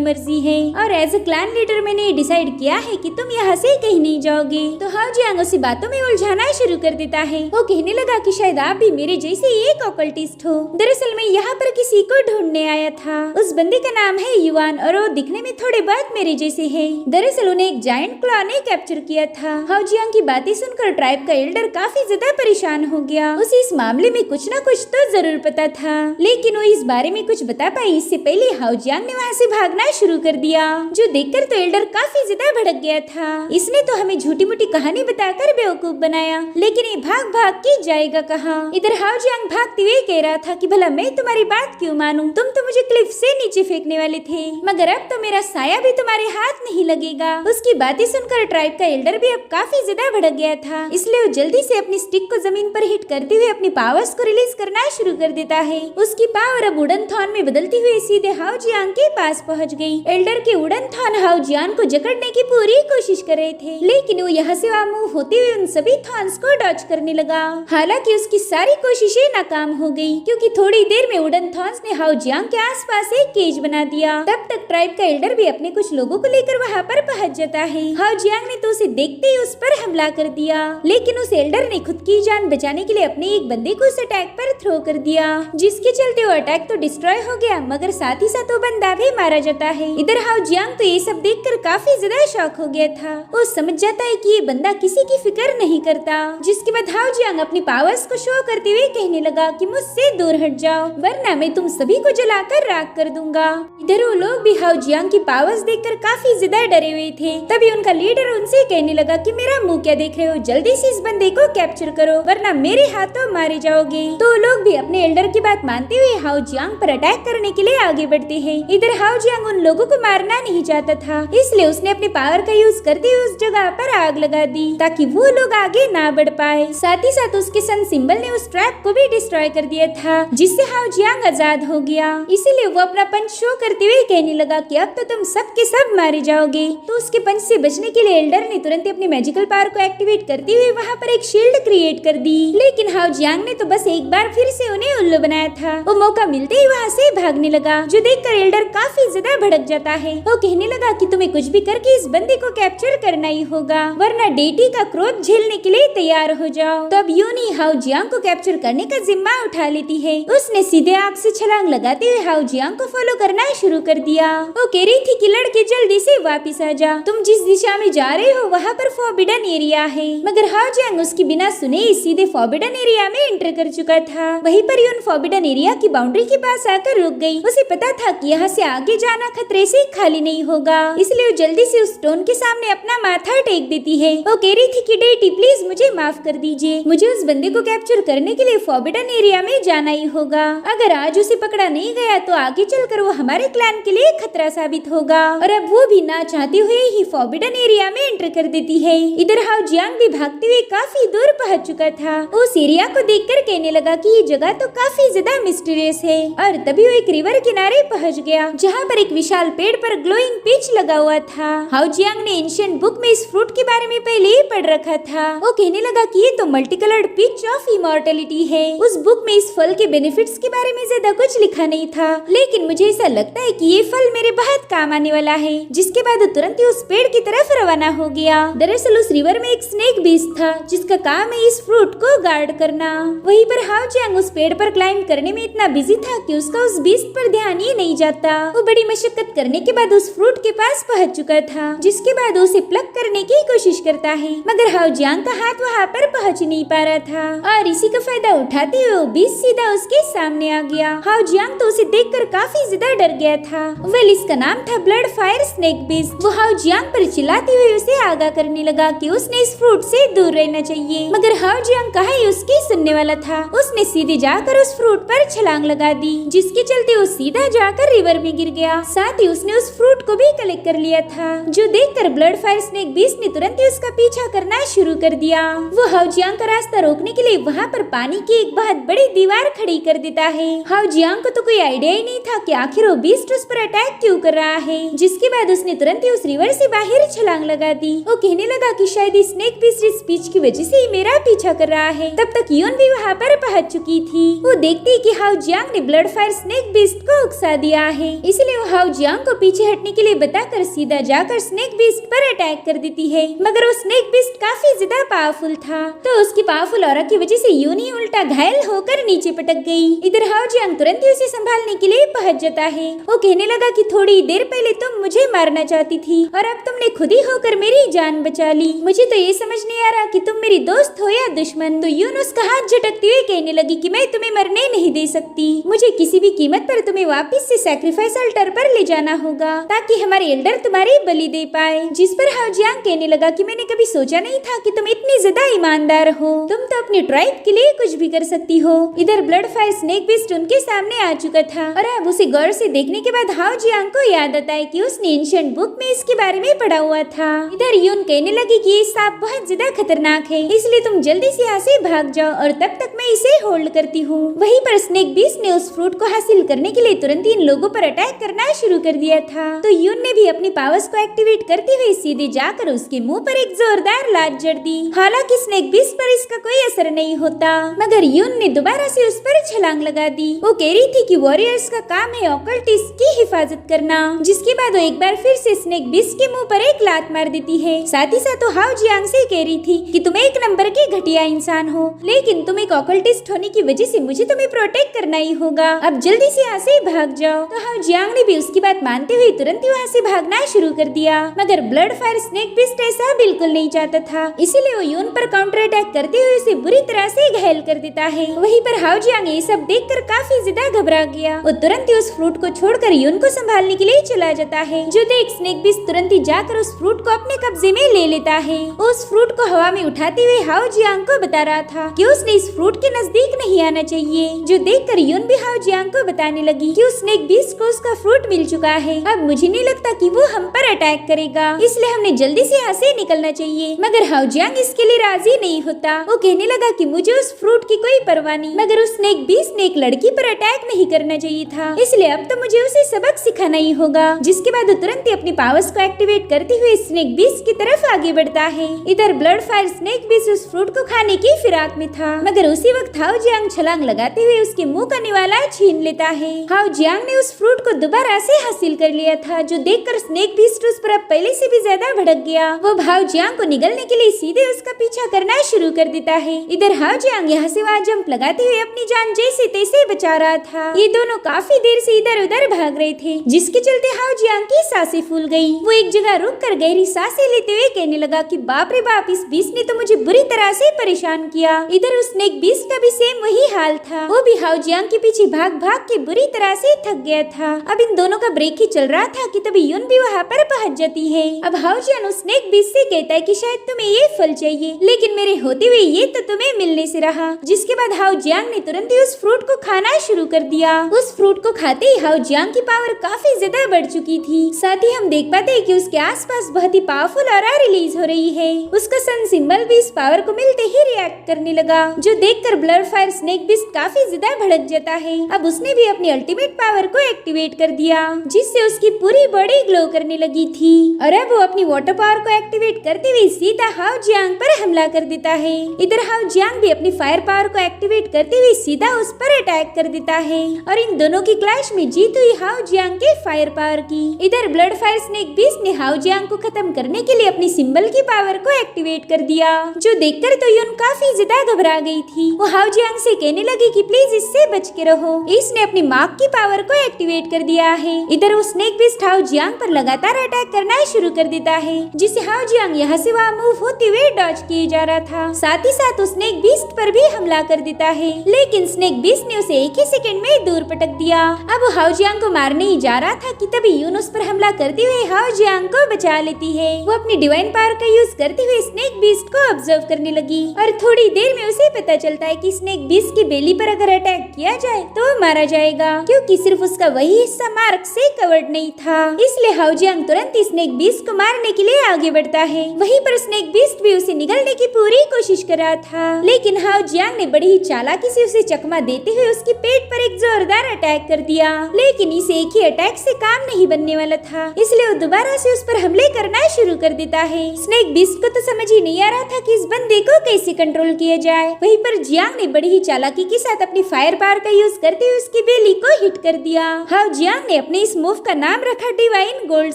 [SPEAKER 1] मर्जी है। और एज ए क्लैन लीडर मैंने डिसाइड किया है कि तुम यहाँ से कहीं नहीं जाओगे। तो हाओ जियांग उसे बातों में उलझाना शुरू कर देता है। वो कहने लगा कि शायद आप भी मेरे जैसे एक ऑकल्टिस्ट हो। दरअसल मैं यहाँ पर किसी को ढूंढने आया था। उस बंदे का नाम है युआन और वो दिखने में थोड़े बहुत मेरे जैसे है। दरअसल उन्हें एक जायंट क्लॉ ने कैप्चर किया था। हाओ जियांग की बातें सुनकर ट्राइब का एल्डर काफी ज्यादा परेशान हो गया। उसे इस मामले में कुछ न कुछ तो जरूर पता था, लेकिन वो इस बारे में कुछ बता पाई इससे पहले हाओ जियांग ने वहाँ से भागना शुरू कर दिया। जो देखकर तो एल्डर काफी ज्यादा भड़क गया था। इसने तो हमें झूठी मूठी कहानी बताकर बेवकूफ बनाया, लेकिन ये भाग भाग के जाएगा कहाँ। इधर हाओ जियांग भागते हुए कह रहा था कि भला मैं तुम्हारी बात क्यों मानूं, तुम तो मुझे क्लिफ से नीचे फेंकने वाले थे, मगर अब तो मेरा साया भी तुम्हारे हाथ नहीं लगेगा। उसकी बातें सुनकर ट्राइब का एल्डर भी अब काफी ज्यादा भड़क गया था, इसलिए वो जल्दी से अपनी स्टिक को जमीन पर हिट करते हुए अपनी पावर्स को रिलीज करना शुरू कर देता है। उसकी पावर अब उड़न थॉन में बदलती हुई सीधे हाओ जियांग के पास पहुंच गई। एल्डर के उड़न थॉन हाओ जियांग को जकड़ने की पूरी कोशिश कर रहे थे, लेकिन वो यहाँ से वहाँ मूव होते हुए उन सभी थॉन्स को डॉच करने लगा। हालांकि उसकी सारी कोशिशें नाकाम हो गई, क्योंकि थोड़ी देर में उड़न थॉन्स ने हाओ जियांग के आसपास एक केज बना दिया। तब तक ट्राइब का एल्डर भी अपने कुछ लोगों को लेकर वहाँ पर पहुँच जाता है। हाओ जियांग ने तो उसे देखते ही उस पर हमला कर दिया, लेकिन उस एल्डर ने खुद की जान बचाने के लिए अपने एक बंदे को उस अटैक पर थ्रो कर दिया, जिसके चलते वो अटैक तो डिस्ट्रॉय हो गया, मगर साथ ही साथ वो बंदा भी मारा जाता है। इधर हाओ जियांग तो ये सब देखकर काफी ज्यादा शॉक हो गया था। वो समझ जाता है कि ये बंदा किसी की फिक्र नहीं करता। जिसके बाद हाओ जियांग अपनी पावर्स को शो करते हुए कहने लगा कि मुझसे दूर हट जाओ, वरना मैं तुम सभी को जलाकर राख कर दूंगा। इधर वो लोग भी हाओ जियांग की पावर्स देखकर काफी ज्यादा डरे हुए थे। तभी उनका लीडर उनसे कहने लगा कि मेरा मुंह क्या देख रहे हो, जल्दी से इस बंदे को कैप्चर करो, वरना मेरे हाथों मारे जाओगे। तो लोग भी अपने एल्डर की बात मानते हुए हाओ जियांग पर अटैक करने के लिए आगे बढ़ते हैं। इधर हाओ जियांग उन लोगों को मारना नहीं चाहता था, इसलिए उसने अपने पावर का यूज करते हुए उस जगह पर आग लगा दी, ताकि वो लोग आगे ना बढ़ पाए। साथ ही साथ उसके सन सिंबल ने उस ट्रैप को भी डिस्ट्रॉय कर दिया था, जिससे हाओ जियांग आजाद हो गया। इसीलिए वो अपना पंच शो करते हुए कहने लगा कि अब तो तुम सब के सब मारे जाओगे। तो उसके पंच से बचने के लिए एल्डर ने तुरंत अपनी मैजिकल पावर को एक्टिवेट करते हुए वहाँ पर एक शील्ड क्रिएट कर दी, लेकिन हाओ जियांग ने तो बस एक बार फिर से उन्हें उल्लू बनाया था। वो मौका मिलते ही वहाँ से भागने लगा, जो देखकर एल्डर काफी ज्यादा भड़क जाता है। वो कहने लगा कि तुम्हें कुछ भी करके इस बंदे को कैप्चर करना ही होगा, वरना डेटी का क्रोध झेलने के लिए तैयार हो जाओ। तो अब यूनी हाओ जियांग को कैप्चर करने का जिम्मा उठा लेती है। उसने सीधे आग से छलांग लगाते हुए हाओ जियांग को फॉलो करना शुरू कर दिया। वो कह रही थी कि लड़के जल्दी से वापिस आ जा, तुम जिस दिशा में जा रहे हो वहाँ पर फॉरबिडन एरिया है। मगर हाओ जियांग उसकी बिना सुने ही सीधे फॉरबिडन एरिया में एंटर कर चुका था। वहीं पर यून फॉरबिडन एरिया की बाउंड्री के पास आकर रुक गई। उसे पता था कि यहाँ से आगे जाना खतरे से खाली नहीं होगा, इसलिए वो जल्दी से उस स्टोन के सामने अपना माथा टेक देती है। वो कह रही थी कि डेटी प्लीज मुझे माफ कर दीजिए, मुझे उस बंदे को कैप्चर करने के लिए फॉरबिडन एरिया में जाना ही होगा। अगर आज उसे पकड़ा नहीं गया तो आगे चलकर वो हमारे क्लैन के लिए खतरा साबित होगा, और अब वो भी ना चाहते हुए ही फॉरबिडन एरिया में एंटर कर देती है। इधर हाओ जियांग भी भागते हुए काफी दूर पहुंच चुका था। उस एरिया को देखकर कहने लगा कि ये जगह तो काफी ज्यादा मिस्टीरियस है, और तभी वो एक रिवर किनारे पहुंच गया, जहाँ पर एक विशाल पेड़ पर ग्लोइंग पिच लगा हुआ था। हाओ जियांग ने एंशिएंट बुक में इस फ्रूट के बारे में पहले ही पढ़ रखा था। वो कहने लगा कि ये तो multi coloured pitch of immortality है। उस बुक में इस फल के बेनिफिट्स के बारे में ज्यादा कुछ लिखा नहीं था, लेकिन मुझे ऐसा लगता है कि ये फल मेरे बहुत काम आने वाला है। जिसके बाद वो तुरंत ही उस पेड़ की तरफ रवाना हो गया। दरअसल उस रिवर में एक स्नेक बीस्ट था जिसका काम है इस फ्रूट को गार्ड करना। वहीं पर हाउ जियांग उस पेड़ पर क्लाइंब करने में इतना बिजी था कि उसका उस बीस्ट पर ध्यान ही नहीं जाता। वो बड़ी मशक्कत करने के बाद उस फ्रूट के पास पहुंच चुका था, जिसके बाद उसे प्लक करने की कोशिश करता है, मगर हाउ जियांग का हाथ वहाँ पर पहुँच नहीं पा रहा था और इसी का फायदा उठाते हुए वो बीस्ट सीधा उसके सामने आ गया। हाउ जियांग तो उसे देखकर काफी ज्यादा डर गया था। वेल, इसका नाम था ब्लड फायर स्नेक बीस्ट। वो हाउ जियांग पर चिल्लाते हुए उसे आगाह करने लगा कि उसने इस फ्रूट से दूर रहना चाहिए, मगर हाउ जियांग कहाँ ही उसकी सुनने वाला था। उसने सीधे जाकर उस फ्रूट पर छलांग लगा दी, जिसके चलते वो सीधा जाकर रिवर में गिर गया। साथ ही उसने उस फ्रूट को भी कलेक्ट कर लिया था, जो देखकर ब्लड फायर स्नेक बीस्ट ने तुरंत ही उसका पीछा करना शुरू कर दिया। वो हाउ जियांग का रास्ता रोकने के लिए वहाँ पर पानी की एक बहुत बड़ी दीवार खड़ी कर देता है। हाउ जियांग को तो कोई आइडिया ही नहीं था कि आखिर वो बीस्ट उस पर अटैक क्यों कर रहा है। जिसके बाद उसने तुरंत ही उस रिवर से बाहर छलांग लगा दी। वो कहने लगा कि शायद इस स्नेक बीस्ट इस स्पीच की वजह से ही मेरा पीछा कर रहा है। तब तक यून भी वहाँ पर पहुँच चुकी थी। वो देखती कि हाउ जियांग ने ब्लड फायर स्नेक बीस्ट को उकसा दिया है, इसलिए वो हाउ जियांग को पीछे हटने के लिए बताकर सीधा जाकर स्नेक बीस्ट पर अटैक कर देती है। मगर वो स्नेक बीस्ट काफी ज्यादा पावरफुल था, तो उसकी पावरफुल ऑरा की वजह से यून ही उल्टा घायल होकर नीचे पटक गई। इधर हाउ जियांग तुरंत ही उसे संभालने के लिए पहुंच जाता है। वो कहने लगा कि थोड़ी देर पहले तुम मुझे मारना चाहती थी और अब तुमने खुद ही होकर मेरी जान बचा ली। मुझे तो ये समझ नहीं आ रहा कि तुम मेरी दोस्त हो या दुश्मन। तो यून उसका हाथ झटकते हुए कहने लगी कि मैं तुम्हें मरने नहीं दे सकती। मुझे किसी भी कीमत पर तुम्हें वापस से सैक्रिफाइस अल्टर पर ले जाना होगा ताकि हमारे एल्डर तुम्हारी बलि दे पाए। जिस पर हाउ जियांग कहने लगा कि मैंने कभी सोचा नहीं था कि तुम इतनी ज्यादा ईमानदार हो। तुम तो अपनी ट्राइब के लिए कुछ भी कर सकती हो। इधर ब्लड फायर स्नेक बीस्ट उनके सामने आ चुका था और अब उसे गौर से देखने के बाद हाउ जियांग को याद आता है कि उसने एंशिएंट बुक में इसके बारे में पढ़ा हुआ था। इधर यून कहने लगी कि ये सांप बहुत ज्यादा खतरनाक है, इसलिए तुम जल्दी से यहाँ से भाग जाओ और तब तक मैं इसे होल्ड करती हूँ। वहीं पर स्नेक बीस्ट ने उस फ्रूट को हासिल करने के लिए तुरंत ही इन लोगों पर अटैक करना शुरू कर दिया था। तो यून ने भी अपनी पावर्स को एक्टिवेट करते हुए सीधे जाकर उसके मुंह पर एक जोरदार लात जड़ दी। हालांकि स्नेक बीस्ट पर इसका कोई असर नहीं होता, मगर यून ने दोबारा से उस पर छलांग लगा दी। वो कह रही थी कि वॉरियर्स का काम है ऑकल्टिस्ट की हिफाजत करना। जिसके बाद वो एक बार फिर से स्नेक बीस्ट के मुंह पर एक लात मार देती है। साथ ही साथ वो हाउ जियांग से कह रही थी कि तुम एक नंबर की घटिया इंसान हो, लेकिन तुम एक ऑकल्टिस्ट होने की वजह से मुझे तुम्हें प्रोटेक्ट करना ही होगा। अब जल्दी से यहाँ से भाग जाओ। तो हाउ जियांग ने भी उसकी बात मानते हुए तुरंत ही वहाँ से भागना शुरू कर दिया। मगर ब्लड फायर स्नेक बीस्ट ऐसा बिल्कुल नहीं चाहता था, इसीलिए वो यून पर काउंटर अटैक करते हुए उसे बुरी तरह से घायल कर देता है। वहीं पर हाउ जियांग ये सब देखकर काफी ज्यादा घबरा गया। वो तुरंत ही उस फ्रूट को छोड़कर यून को संभालने के लिए चला जाता है, जो देख स्नेक बीस्ट तुरंत ही जाकर उस फ्रूट को अपने कब्जे में ले लेता है। उस फ्रूट को हवा में उठाते हुए हाउ जियांग को बता रहा था कि उसने इस फ्रूट के नजदीक नहीं आना चाहिए, जो देखकर यून भी हाउ जियांग को बताने लगी कि उस स्नेक बीस्ट को उसका फ्रूट मिल चुका है। अब मुझे नहीं लगता कि वो हम पर अटैक करेगा, इसलिए हमने जल्दी से यहाँ से निकलना चाहिए। मगर हाउ जियांग इसके लिए राजी नहीं होता। वो कहने लगा कि मुझे उस फ्रूट की कोई परवाह नहीं, मगर उस स्नेक बीस्ट ने एक लड़की पर अटैक नहीं करना चाहिए था, इसलिए अब तो मुझे उसे सबक सिखाना ही होगा। जिसके बाद वो तुरंत ही अपनी पावर्स को एक्टिवेट करते हुए स्नेक बीस्ट की तरफ आगे बढ़ता है। इधर ब्लड फायर स्नेक बीस्ट उस फ्रूट को खाने की फिराक में था, मगर उसी वक्त हाउ जियांग छलांग लगाते हुए उसके मुंह का निवाला छीन लेता है। हाउ जियांग ने उस फ्रूट को दोबारा से हासिल कर लिया था, जो देखकर स्नेक बीस्ट उस पर अब पहले से भी ज्यादा भड़क गया। वो हाउ जियांग को निगलने के लिए सीधे उसका पीछा करना शुरू कर देता है। इधर हाउ जियांग यहाँ से वहाँ जंप लगाते हुए अपनी जान जैसे तैसे बचा रहा था। ये दोनों काफी देर से इधर उधर भाग रहे थे, जिसके चलते हाउ जियांग की सांसें फूल गई। वो एक जगह रुक कर गहरी सांसें लेते हुए कहने लगा कि बाप रे बाप, इस बीस्ट ने तो मुझे बुरी तरह से परेशान किया। इधर उस स्नेक बीस्ट का भी सेम वही हाल था। वो भी हाउ जियांग के पीछे भाग भाग के बुरी तरह से थक गया था। अब इन दोनों का ब्रेक ही चल रहा था कि तभी यून भी वहाँ पर पहुँच जाती है। अब हाउ जियांग उस स्नेक बीस्ट से कहता है कि शायद तुम्हें ये फल चाहिए, लेकिन मेरे होते हुए ये तो तुम्हें मिलने से रहा। जिसके बाद हाउ जियांग ने तुरंत ही उस फ्रूट को खाना शुरू कर दिया। उस फ्रूट को खाते ही हाउ जियांग की पावर काफी ज्यादा बढ़ चुकी थी। साथ ही हम देख पाते हैं कि उसके आसपास बहुत ही पावरफुल ऑरा रिलीज हो रही है। उसका सन सिंबल भी इस पावर को मिलते ही रिएक्ट करने लगा, जो देखकर ब्लड फायर स्नेक बीस्ट काफी ज्यादा भड़क जाता है। अब उसने भी अपनी अल्टीमेट पावर को एक्टिवेट कर दिया, जिससे उसकी पूरी बॉडी ग्लो करने लगी थी। और अब वो अपनी वाटर पावर को एक्टिवेट करते हुए सीधा हाउ जियांग पर हमला कर देता है। इधर हाउ जियांग भी अपनी फायर पावर को एक्टिवेट करते हुए सीधा उस पर अटैक कर देता है और इन दोनों की क्लैश में जीत हुई हाओ जियांग के फायर पावर की। इधर ब्लड फायर स्नेक बीस्ट ने हाओ जियांग को खत्म करने के लिए अपनी सिंबल की पावर को एक्टिवेट कर दिया, जो देखकर तो यून काफी ज्यादा घबरा गई थी। वो हाओ जियांग से कहने लगी कि प्लीज इससे बच के रहो। इसने अपनी मार्क की पावर को एक्टिवेट कर दिया है। इधर वो स्नेक बीस्ट हाओ जियांग पर लगातार अटैक करना शुरू कर देता है, जिसे हाओ जियांग यहाँ से वहाँ मूव होते हुए डॉज किए जा रहा था। साथ ही साथ उस स्नेक बीस्ट पर भी हमला कर देता है, लेकिन स्नेक बीस्ट ने उसे एक ही सेकंड में दूर पटक दिया। अब वो हाओ जियांग को मारने ही जा रहा था कि तभी यून उस पर हमला करते हुए हाओ जियांग को बचा लेती है। वो अपनी डिवाइन पावर का यूज करते हुए स्नेक बीस्ट को ऑब्जर्व करने लगी और थोड़ी देर में उसे पता चलता है कि स्नेक बीस्ट की बेली पर अगर अटैक किया जाए तो मारा जाएगा, क्योंकि सिर्फ उसका वही हिस्सा मार्क से कवर्ड नहीं था। इसलिए हाओ जियांग तुरंत स्नेक बीस्ट को मारने के लिए आगे बढ़ता है। वहीं पर स्नेक बीस्ट भी उसे निगलने की पूरी कोशिश कर रहा था, लेकिन हाओ जियांग ने बड़ी ही चालाकी से उसे चकमा देते हुए उसके पेट पर एक जोरदार अटैक कर दिया। लेकिन इसे एक ही अटैक से काम नहीं बनने वाला था, इसलिए वो दोबारा से उस पर हमले करना शुरू कर देता है। स्नेक बीस्ट को तो समझ ही नहीं आ रहा था कि इस बंदे को कैसे कंट्रोल किया जाए। वहीं पर जियांग ने बड़ी ही चालाकी के साथ अपनी फायर पावर का यूज करते हुए उसकी बेली को हिट कर दिया। हाओ जियांग ने अपने इस मूव का नाम रखा डिवाइन गोल्ड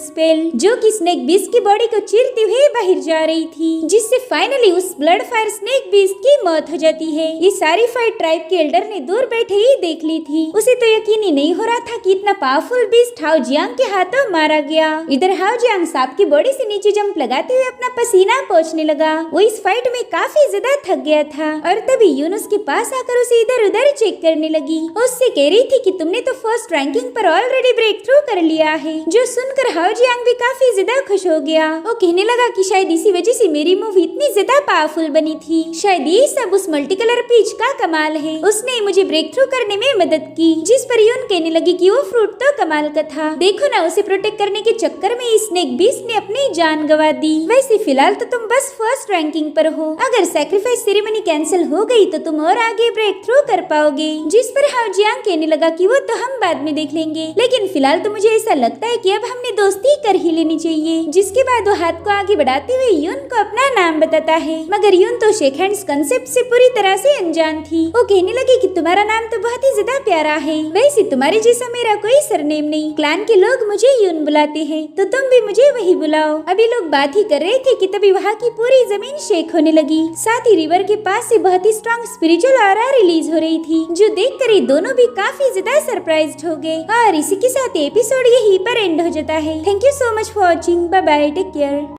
[SPEAKER 1] स्पेल, जो कि स्नेक बीस्ट की बॉडी को चीरते हुए बाहर जा रही थी, जिससे फाइनली उस ब्लड फायर स्नेक बीस्ट की मौत हो जाती है। ये सारी फाइट ट्राइब के एल्डर ने दूर बैठे ही देख ली थी। उसे तो यकीन ही नहीं हो रहा था कि इतना पावरफुल बीस्ट हाओ जियांग के हाथों मारा गया। इधर हाओ जियांग सांप की बॉडी से नीचे जंप लगाते हुए अपना पसीना पोंछने लगा। वो इस फाइट में काफी ज्यादा थक गया था और तभी यून उसके पास आकर उसे इधर उधर चेक करने लगी। उससे कह रही थी कि तुमने तो फर्स्ट रैंकिंग पर ऑलरेडी ब्रेक थ्रू कर लिया है, जो सुनकर हाओ जियांग भी काफी ज्यादा खुश हो गया। वो कहने लगा कि शायद इसी वजह से मेरी मूव इतनी ज्यादा पावरफुल बनी थी, शायद ये सब उस मल्टी कलर पीच का कमाल है। उसने मुझे ब्रेक थ्रू करने में मदद की। जिस पर यून कहने लगी कि वो फ्रूट तो कमाल का था, देखो ना उसे प्रोटेक्ट करने के चक्कर में स्नेक बीस्ट ने अपनी जान गंवा दी। वैसे फिलहाल तो तुम बस फर्स्ट रैंकिंग पर हो, अगर सैक्रिफाइस सेरेमनी कैंसिल हो गई तो तुम और आगे ब्रेक थ्रू कर पाओगे। जिस पर हाओ जियांग कहने लगा कि वो तो हम बाद में देख लेंगे, लेकिन फिलहाल तो मुझे ऐसा लगता है कि अब हमने दोस्ती कर ही लेनी चाहिए। जिसके बाद वो हाथ को आगे बढ़ाते हुए यून को अपना नाम बताता है, मगर यून तो शेक हैंड्स कंसेप्ट से पूरी तरह से अनजान थी। वो कहने लगी कि तुम्हारा नाम तो बहुत ही ज्यादा प्यारा है, वैसे तुम्हारे जैसा मेरा कोई सरनेम नहीं, क्लैन के लोग मुझे यून बुलाते हैं, तो तुम भी मुझे वही बुलाओ। अभी लोग बात ही कर रहे थे कि तभी वहाँ की पूरी जमीन शेक होने लगी। साथ ही रिवर के पास से बहुत ही स्ट्रॉन्ग स्पिरिचुअल ऑरा रिलीज हो रही थी, जो देखकर ये दोनों भी काफी ज्यादा सरप्राइज्ड हो गए। और इसी के साथ एपिसोड यहीं पर एंड हो जाता है। Thank you so much for watching. Bye bye, take care.